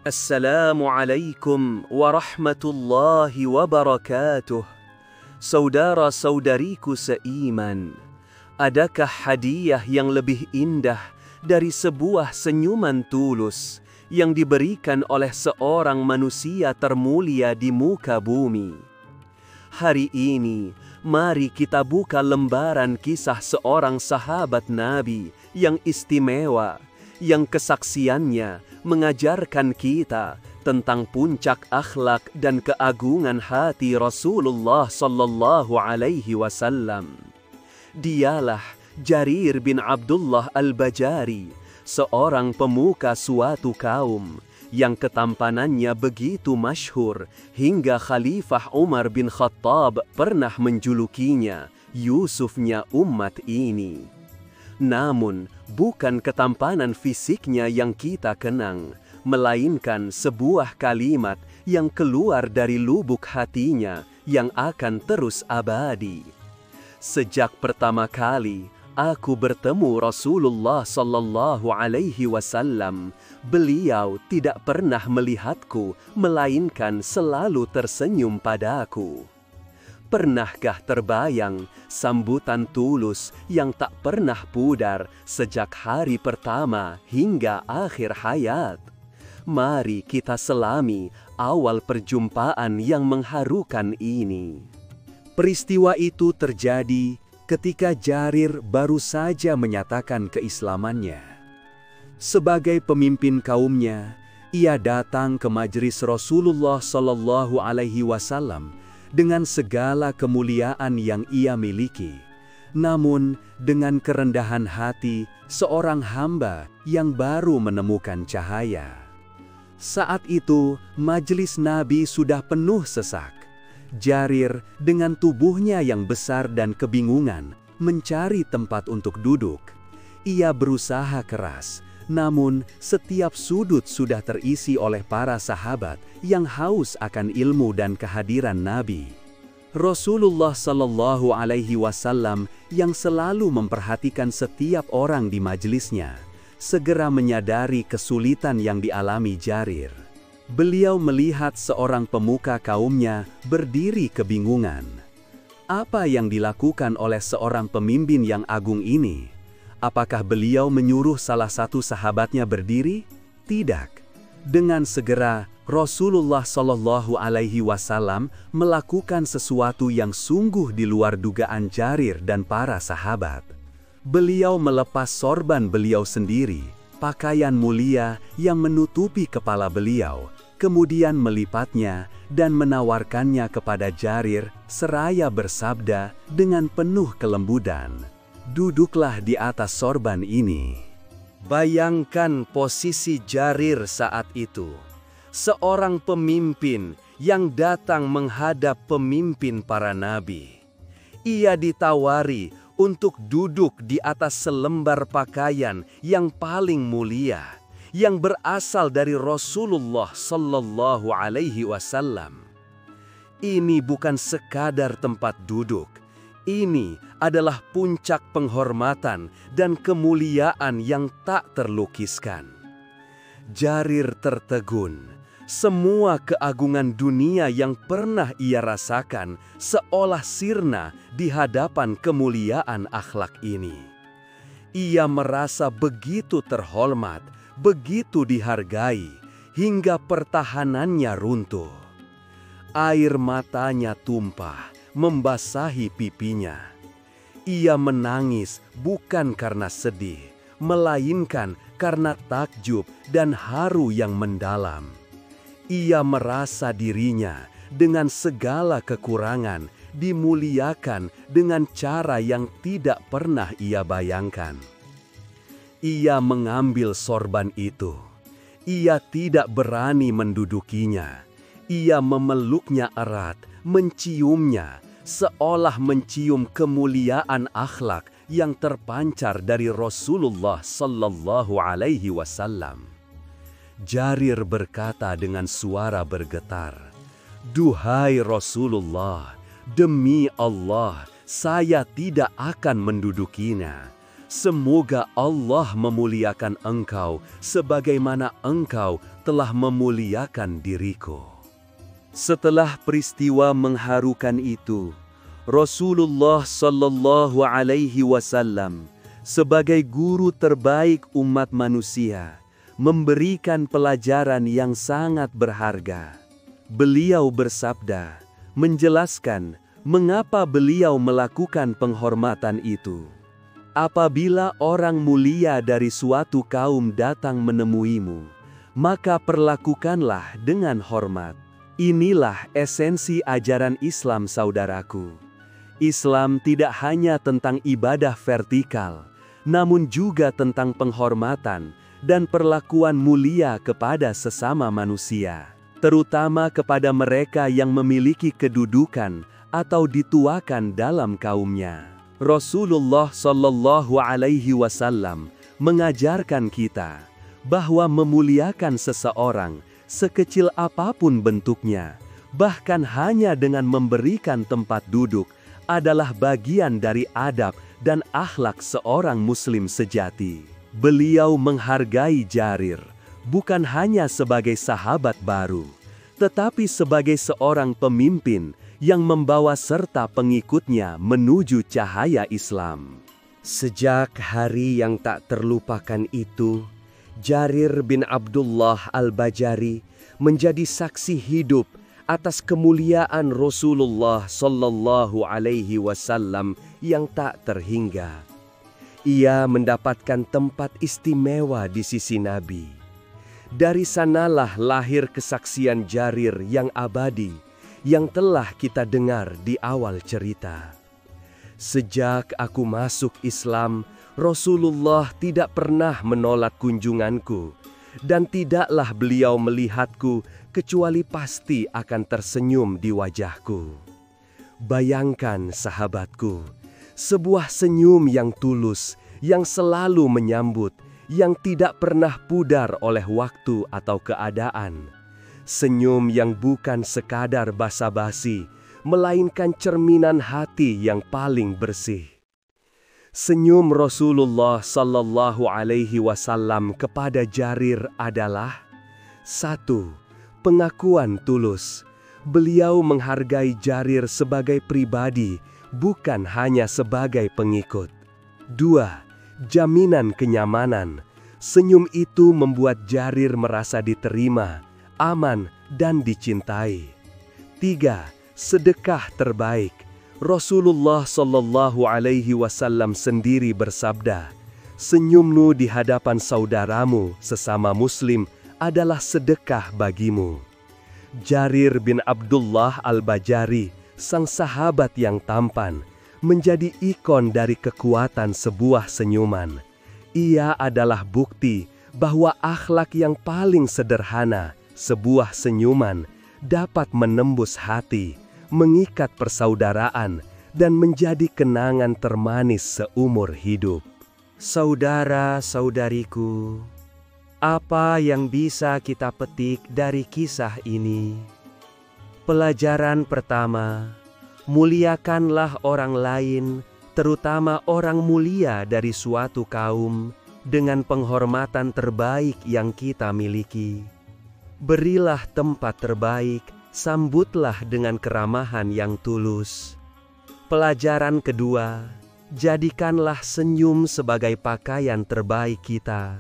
Assalamualaikum warahmatullahi wabarakatuh. Saudara-saudariku seiman, adakah hadiah yang lebih indah dari sebuah senyuman tulus yang diberikan oleh seorang manusia termulia di muka bumi? Hari ini, mari kita buka lembaran kisah seorang sahabat Nabi yang istimewa, yang kesaksiannya mengajarkan kita tentang puncak akhlak dan keagungan hati Rasulullah sallallahu alaihi wasallam. Dialah Jarir bin Abdullah al-Bajari, seorang pemuka suatu kaum yang ketampanannya begitu masyhur hingga Khalifah Umar bin Khattab pernah menjulukinya Yusufnya umat ini. Namun, bukan ketampanan fisiknya yang kita kenang, melainkan sebuah kalimat yang keluar dari lubuk hatinya yang akan terus abadi. Sejak pertama kali aku bertemu Rasulullah sallallahu alaihi wasallam, beliau tidak pernah melihatku, melainkan selalu tersenyum padaku. Pernahkah terbayang sambutan tulus yang tak pernah pudar sejak hari pertama hingga akhir hayat? Mari kita selami awal perjumpaan yang mengharukan ini. Peristiwa itu terjadi ketika Jarir baru saja menyatakan keislamannya. Sebagai pemimpin kaumnya, ia datang ke majelis Rasulullah sallallahu alaihi wasallam dengan segala kemuliaan yang ia miliki, namun dengan kerendahan hati seorang hamba yang baru menemukan cahaya. Saat itu, majelis Nabi sudah penuh sesak. Jarir dengan tubuhnya yang besar dan kebingungan mencari tempat untuk duduk. Ia berusaha keras, namun setiap sudut sudah terisi oleh para sahabat yang haus akan ilmu dan kehadiran Nabi. Rasulullah sallallahu alaihi wasallam yang selalu memperhatikan setiap orang di majelisnya, segera menyadari kesulitan yang dialami Jarir. Beliau melihat seorang pemuka kaumnya berdiri kebingungan. Apa yang dilakukan oleh seorang pemimpin yang agung ini? Apakah beliau menyuruh salah satu sahabatnya berdiri? Tidak. Dengan segera, Rasulullah Shallallahu Alaihi Wasallam melakukan sesuatu yang sungguh di luar dugaan Jarir dan para sahabat. Beliau melepas sorban beliau sendiri, pakaian mulia yang menutupi kepala beliau, kemudian melipatnya dan menawarkannya kepada Jarir seraya bersabda dengan penuh kelembudan, "Duduklah di atas sorban ini." Bayangkan posisi Jarir saat itu. Seorang pemimpin yang datang menghadap pemimpin para nabi. Ia ditawari untuk duduk di atas selembar pakaian yang paling mulia, yang berasal dari Rasulullah sallallahu alaihi wasallam. Ini bukan sekadar tempat duduk. Ini adalah puncak penghormatan dan kemuliaan yang tak terlukiskan. Jarir tertegun. Semua keagungan dunia yang pernah ia rasakan seolah sirna di hadapan kemuliaan akhlak ini. Ia merasa begitu terhormat, begitu dihargai, hingga pertahanannya runtuh. Air matanya tumpah, membasahi pipinya. Ia menangis bukan karena sedih, melainkan karena takjub dan haru yang mendalam. Ia merasa dirinya dengan segala kekurangan dimuliakan dengan cara yang tidak pernah ia bayangkan. Ia mengambil sorban itu. Ia tidak berani mendudukinya. Ia memeluknya erat, menciumnya, seolah mencium kemuliaan akhlak yang terpancar dari Rasulullah sallallahu alaihi wasallam. Jarir berkata dengan suara bergetar, "Duhai Rasulullah, demi Allah, saya tidak akan mendudukinya. Semoga Allah memuliakan engkau sebagaimana engkau telah memuliakan diriku. Setelah peristiwa mengharukan itu, Rasulullah Shallallahu Alaihi Wasallam sebagai guru terbaik umat manusia memberikan pelajaran yang sangat berharga. Beliau bersabda, menjelaskan mengapa beliau melakukan penghormatan itu. Apabila orang mulia dari suatu kaum datang menemuimu, maka perlakukanlah dengan hormat. Inilah esensi ajaran Islam, saudaraku. Islam tidak hanya tentang ibadah vertikal, namun juga tentang penghormatan dan perlakuan mulia kepada sesama manusia, terutama kepada mereka yang memiliki kedudukan atau dituakan dalam kaumnya. Rasulullah Shallallahu Alaihi Wasallam mengajarkan kita bahwa memuliakan seseorang sekecil apapun bentuknya, bahkan hanya dengan memberikan tempat duduk, adalah bagian dari adab dan akhlak seorang muslim sejati. Beliau menghargai Jarir bukan hanya sebagai sahabat baru, tetapi sebagai seorang pemimpin yang membawa serta pengikutnya menuju cahaya Islam. Sejak hari yang tak terlupakan itu, Jarir bin Abdullah al-Bajali menjadi saksi hidup atas kemuliaan Rasulullah Shallallahu Alaihi Wasallam yang tak terhingga. Ia mendapatkan tempat istimewa di sisi Nabi. Dari sanalah lahir kesaksian Jarir yang abadi, yang telah kita dengar di awal cerita. Sejak aku masuk Islam, Rasulullah tidak pernah menolak kunjunganku, dan tidaklah beliau melihatku kecuali pasti akan tersenyum di wajahku. Bayangkan, sahabatku, sebuah senyum yang tulus, yang selalu menyambut, yang tidak pernah pudar oleh waktu atau keadaan. Senyum yang bukan sekadar basa-basi, melainkan cerminan hati yang paling bersih. Senyum Rasulullah Sallallahu Alaihi Wasallam kepada Jarir adalah 1. Pengakuan tulus. Beliau menghargai Jarir sebagai pribadi, bukan hanya sebagai pengikut. 2. Jaminan kenyamanan. Senyum itu membuat Jarir merasa diterima, aman, dan dicintai. 3. Sedekah terbaik. Rasulullah Shallallahu Alaihi Wasallam sendiri bersabda, senyummu di hadapan saudaramu sesama muslim adalah sedekah bagimu. Jarir bin Abdullah al-Bajali, sang sahabat yang tampan, menjadi ikon dari kekuatan sebuah senyuman. Ia adalah bukti bahwa akhlak yang paling sederhana, sebuah senyuman, dapat menembus hati, mengikat persaudaraan, dan menjadi kenangan termanis seumur hidup. Saudara-saudariku, apa yang bisa kita petik dari kisah ini? Pelajaran pertama, muliakanlah orang lain, terutama orang mulia dari suatu kaum, dengan penghormatan terbaik yang kita miliki. Berilah tempat terbaik, sambutlah dengan keramahan yang tulus. Pelajaran kedua, jadikanlah senyum sebagai pakaian terbaik kita.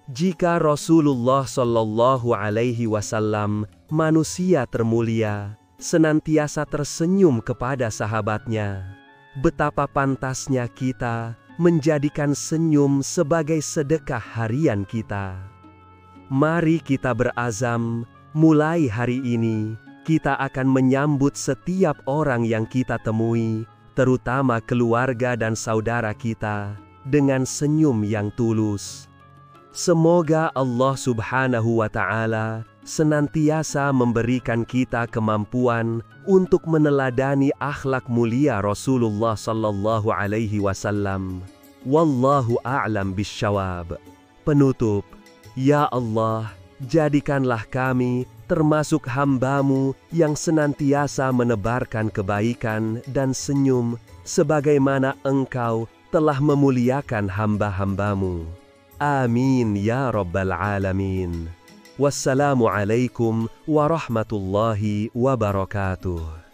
Jika Rasulullah Shallallahu Alaihi Wasallam, manusia termulia, senantiasa tersenyum kepada sahabatnya, betapa pantasnya kita menjadikan senyum sebagai sedekah harian kita. Mari kita berazam, mulai hari ini, kita akan menyambut setiap orang yang kita temui, terutama keluarga dan saudara kita, dengan senyum yang tulus. Semoga Allah Subhanahu wa Ta'ala senantiasa memberikan kita kemampuan untuk meneladani akhlak mulia Rasulullah Sallallahu Alaihi Wasallam. Wallahu a'lam bisyawab. Penutup, ya Allah, jadikanlah kami termasuk hamba-Mu yang senantiasa menebarkan kebaikan dan senyum sebagaimana Engkau telah memuliakan hamba-hambamu. Amin ya Rabbal Alamin. Wassalamualaikum warahmatullahi wabarakatuh.